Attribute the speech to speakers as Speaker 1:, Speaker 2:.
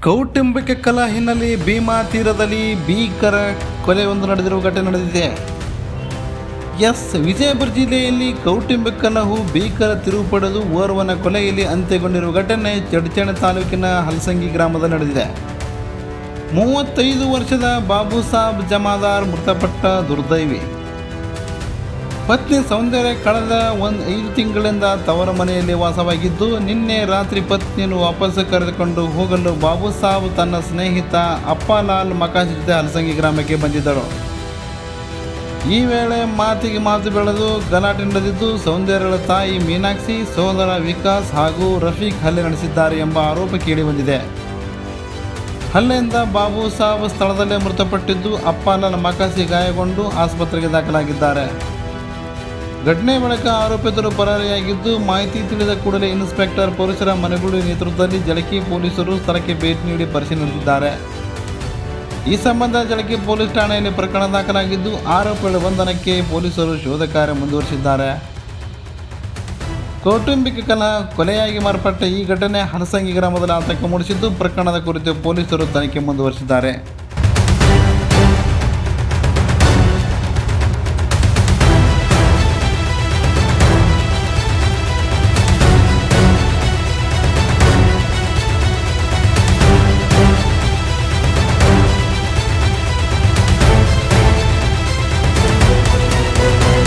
Speaker 1: ಕೌಟುಂಬಿಕ ಕಲಹ ಹಿನ್ನೆಲೆ ಭೀಮಾ ತೀರದಲ್ಲಿ ಭೀಕರ ಕೊಲೆಯೊಂದು ನಡೆದಿರುವ ಘಟನೆ ನಡೆದಿದೆ. ವಿಜಯಪುರ ಜಿಲ್ಲೆಯಲ್ಲಿ ಕೌಟುಂಬಿಕ ಕಲಹವು ಭೀಕರ ತಿರುವು ಪಡೆದು ಓರ್ವನ ಕೊಲೆಯಲ್ಲಿ ಅಂತ್ಯಗೊಂಡಿರುವ ಘಟನೆ ಚಡಚಣ ತಾಲೂಕಿನ ಹಲಸಂಗಿ ಗ್ರಾಮದಲ್ಲಿ ನಡೆದಿದೆ. 35 ವರ್ಷದ ಬಾಬು ಸಾಬ್ ಜಮಾದಾರ್ ಮೃತಪಟ್ಟ ದುರ್ದೈವಿ. ಪತ್ನಿ ಸೌಂದರ್ಯ ಕಳೆದ 5 ತಿಂಗಳಿಂದ ತವರ ಮನೆಯಲ್ಲಿ ವಾಸವಾಗಿದ್ದು, ನಿನ್ನೆ ರಾತ್ರಿ ಪತ್ನಿಯನ್ನು ವಾಪಸ್ ಕರೆದುಕೊಂಡು ಹೋಗಲು ಬಾಬು ಸಾಬ್ ತನ್ನ ಸ್ನೇಹಿತ ಅಪ್ಪಾಲಾಲ್ ಮಕಾಶಿ ಜೊತೆ ಹಲಸಂಗಿ ಗ್ರಾಮಕ್ಕೆ ಬಂದಿದ್ದರು. ಈ ವೇಳೆ ಮಾತಿಗೆ ಮಾತು ಬೆಳೆದು ಗಲಾಟೆ ನಡೆದಿದ್ದು, ಸೌಂದರ್ಯಳ ತಾಯಿ ಮೀನಾಕ್ಷಿ, ಸೋದರ ವಿಕಾಸ್ ಹಾಗೂ ರಫೀಕ್ ಹಲ್ಲೆ ನಡೆಸಿದ್ದಾರೆ ಎಂಬ ಆರೋಪ ಕೇಳಿಬಂದಿದೆ. ಹಲ್ಲೆಯಿಂದ ಬಾಬು ಸಾಬ್ ಸ್ಥಳದಲ್ಲೇ ಮೃತಪಟ್ಟಿದ್ದು, ಅಪ್ಪಾಲಾಲ್ ಮಕಾಶಿ ಗಾಯಗೊಂಡು ಆಸ್ಪತ್ರೆಗೆ ದಾಖಲಾಗಿದ್ದಾರೆ. ಘಟನೆ ಬಳಿಕ ಆರೋಪಿತರು ಪರಾರಿಯಾಗಿದ್ದು, ಮಾಹಿತಿ ತಿಳಿದ ಕೂಡಲೇ ಇನ್ಸ್ಪೆಕ್ಟರ್ ಪರಶುರಾಮ್ ಮನೆಗುಳಿ ನೇತೃತ್ವದಲ್ಲಿ ಜಳಕಿ ಪೊಲೀಸರು ಸ್ಥಳಕ್ಕೆ ಭೇಟಿ ನೀಡಿ ಪರಿಶೀಲನೆ ನಡೆಸಿದ್ದಾರೆ. ಈ ಸಂಬಂಧ ಜಳಕಿ ಪೊಲೀಸ್ ಠಾಣೆಯಲ್ಲಿ ಪ್ರಕರಣ ದಾಖಲಾಗಿದ್ದು, ಆರೋಪಿಗಳ ಬಂಧನಕ್ಕೆ ಪೊಲೀಸರು ಶೋಧ ಕಾರ್ಯ ಮುಂದುವರಿಸಿದ್ದಾರೆ. ಕೌಟುಂಬಿಕ ಕಲಹ ಕೊಲೆಯಾಗಿ ಮಾರ್ಪಟ್ಟ ಈ ಘಟನೆ ಹಲಸಂಗಿ ಗ್ರಾಮದಲ್ಲಿ ಆತಂಕ ಮೂಡಿಸಿದ್ದು, ಪ್ರಕರಣದ ಕುರಿತು ಪೊಲೀಸರು ತನಿಖೆ ಮುಂದುವರಿಸಿದ್ದಾರೆ.